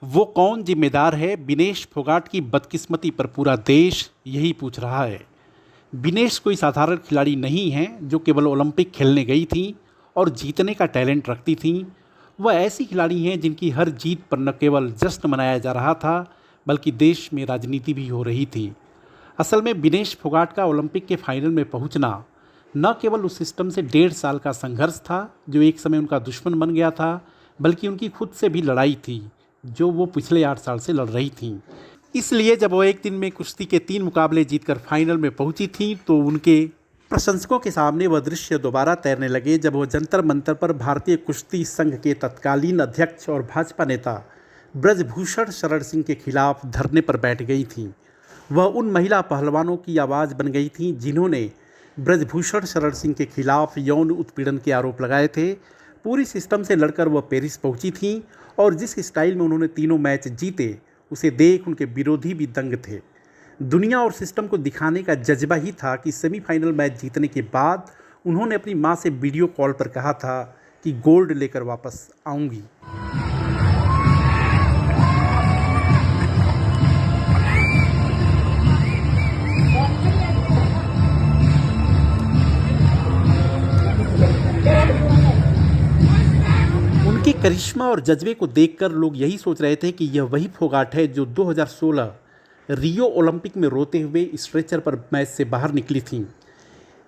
वो कौन जिम्मेदार है विनेश फोगाट की बदकिस्मती पर पूरा देश यही पूछ रहा है। विनेश कोई साधारण खिलाड़ी नहीं है जो केवल ओलंपिक खेलने गई थी और जीतने का टैलेंट रखती थी। वह ऐसी खिलाड़ी हैं जिनकी हर जीत पर न केवल जश्न मनाया जा रहा था बल्कि देश में राजनीति भी हो रही थी। असल में विनेश फोगाट का ओलंपिक के फाइनल में पहुंचना न केवल उस सिस्टम से 1.5 साल का संघर्ष था जो एक समय उनका दुश्मन बन गया था, बल्कि उनकी खुद से भी लड़ाई थी जो वो पिछले 8 साल से लड़ रही थी। इसलिए जब वो एक दिन में कुश्ती के 3 मुकाबले जीतकर फाइनल में पहुंची थी तो उनके प्रशंसकों के सामने वह दृश्य दोबारा तैरने लगे जब वो जंतर मंतर पर भारतीय कुश्ती संघ के तत्कालीन अध्यक्ष और भाजपा नेता ब्रजभूषण शरण सिंह के खिलाफ धरने पर बैठ गई थी। वह उन महिला पहलवानों की आवाज़ बन गई थी जिन्होंने ब्रजभूषण शरण सिंह के खिलाफ यौन उत्पीड़न के आरोप लगाए थे। पूरी सिस्टम से लड़कर वह पेरिस पहुंची थीं और जिस स्टाइल में उन्होंने तीनों मैच जीते उसे देख उनके विरोधी भी दंग थे। दुनिया और सिस्टम को दिखाने का जज्बा ही था कि सेमीफाइनल मैच जीतने के बाद उन्होंने अपनी मां से वीडियो कॉल पर कहा था कि गोल्ड लेकर वापस आऊंगी। उनके करिश्मा और जज्बे को देखकर लोग यही सोच रहे थे कि यह वही फोगाट है जो 2016 रियो ओलंपिक में रोते हुए स्ट्रेचर पर मैच से बाहर निकली थीं।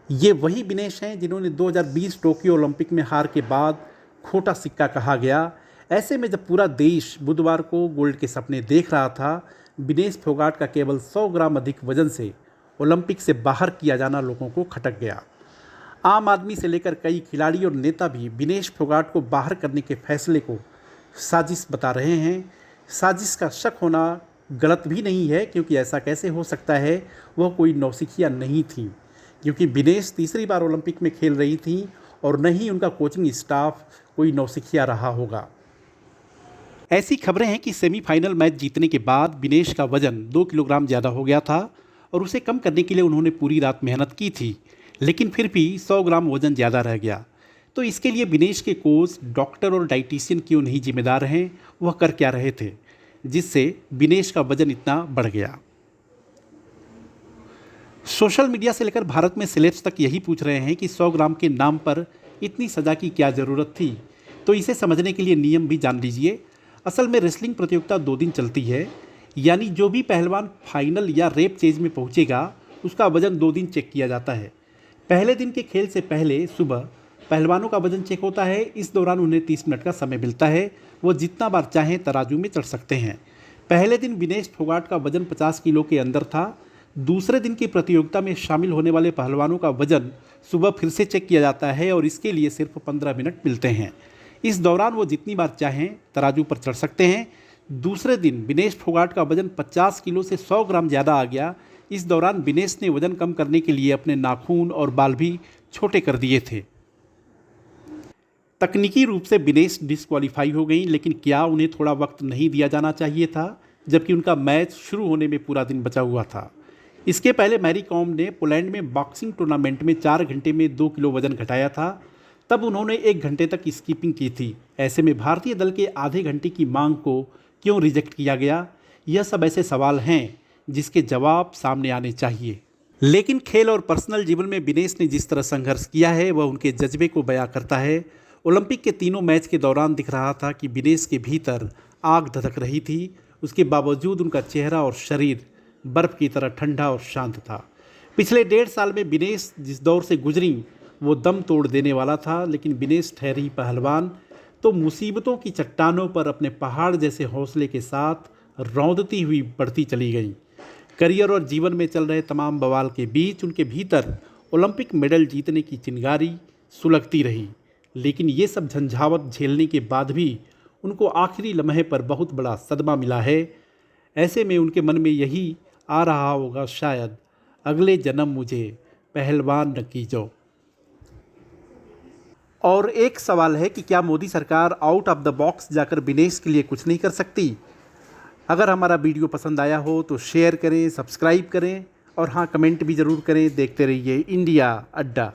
ये वही विनेश हैं जिन्होंने 2020 टोक्यो ओलंपिक में हार के बाद खोटा सिक्का कहा गया। ऐसे में जब पूरा देश बुधवार को गोल्ड के सपने देख रहा था, विनेश फोगाट का केवल 100 ग्राम अधिक वजन से ओलंपिक से बाहर किया जाना लोगों को खटक गया। आम आदमी से लेकर कई खिलाड़ी और नेता भी विनेश फोगाट को बाहर करने के फैसले को साजिश बता रहे हैं। साजिश का शक होना गलत भी नहीं है क्योंकि ऐसा कैसे हो सकता है, वह कोई नौसिखिया नहीं थी क्योंकि विनेश तीसरी बार ओलंपिक में खेल रही थी और न ही उनका कोचिंग स्टाफ कोई नौसिखिया रहा होगा। ऐसी खबरें हैं कि सेमीफाइनल मैच जीतने के बाद विनेश का वजन 2 किलोग्राम ज़्यादा हो गया था और उसे कम करने के लिए उन्होंने पूरी रात मेहनत की थी, लेकिन फिर भी 100 ग्राम वजन ज़्यादा रह गया। तो इसके लिए विनेश के कोच, डॉक्टर और डाइटिशियन क्यों नहीं जिम्मेदार हैं, वह कर क्या रहे थे जिससे विनेश का वजन इतना बढ़ गया। सोशल मीडिया से लेकर भारत में सेलेब्स तक यही पूछ रहे हैं कि 100 ग्राम के नाम पर इतनी सज़ा की क्या ज़रूरत थी। तो इसे समझने के लिए नियम भी जान लीजिए। असल में रेसलिंग प्रतियोगिता 2 दिन चलती है, यानी जो भी पहलवान फाइनल या रेप चेज में पहुंचेगा उसका वजन 2 दिन चेक किया जाता है। पहले दिन के खेल से पहले सुबह पहलवानों का वजन चेक होता है। इस दौरान उन्हें 30 मिनट का समय मिलता है, वो जितना बार चाहें तराजू में चढ़ सकते हैं। पहले दिन विनेश फोगाट का वजन 50 किलो के अंदर था। दूसरे दिन की प्रतियोगिता में शामिल होने वाले पहलवानों का वजन सुबह फिर से चेक किया जाता है और इसके लिए सिर्फ 15 मिनट मिलते हैं। इस दौरान वो जितनी बार चाहें तराजू पर चढ़ सकते हैं। दूसरे दिन विनेश फोगाट का वजन 50 किलो से 100 ग्राम ज़्यादा आ गया। इस दौरान विनेश ने वजन कम करने के लिए अपने नाखून और बाल भी छोटे कर दिए थे। तकनीकी रूप से विनेश डिस्क्वालीफाई हो गई, लेकिन क्या उन्हें थोड़ा वक्त नहीं दिया जाना चाहिए था जबकि उनका मैच शुरू होने में पूरा दिन बचा हुआ था। इसके पहले मैरी कॉम ने पोलैंड में बॉक्सिंग टूर्नामेंट में 4 घंटे में 2 किलो वजन घटाया था। तब उन्होंने 1 घंटे तक स्कीपिंग की थी। ऐसे में भारतीय दल के आधे घंटे की मांग को क्यों रिजेक्ट किया गया? यह सब ऐसे सवाल हैं जिसके जवाब सामने आने चाहिए। लेकिन खेल और पर्सनल जीवन में विनेश ने जिस तरह संघर्ष किया है वह उनके जज्बे को बयां करता है। ओलंपिक के तीनों मैच के दौरान दिख रहा था कि विनेश के भीतर आग धधक रही थी। उसके बावजूद उनका चेहरा और शरीर बर्फ़ की तरह ठंडा और शांत था। पिछले 1.5 साल में विनेश जिस दौर से गुजरी वो दम तोड़ देने वाला था, लेकिन विनेश ठहरी पहलवान तो मुसीबतों की चट्टानों पर अपने पहाड़ जैसे हौसले के साथ रौंदती हुई बढ़ती चली गई। करियर और जीवन में चल रहे तमाम बवाल के बीच उनके भीतर ओलंपिक मेडल जीतने की चिंगारी सुलगती रही। लेकिन ये सब झंझावत झेलने के बाद भी उनको आखिरी लम्हे पर बहुत बड़ा सदमा मिला है। ऐसे में उनके मन में यही आ रहा होगा, शायद अगले जन्म मुझे पहलवान न कीजो। और एक सवाल है कि क्या मोदी सरकार आउट ऑफ द बॉक्स जाकर विनेश के लिए कुछ नहीं कर सकती? अगर हमारा वीडियो पसंद आया हो तो शेयर करें, सब्सक्राइब करें और हाँ, कमेंट भी ज़रूर करें। देखते रहिए इंडिया अड्डा।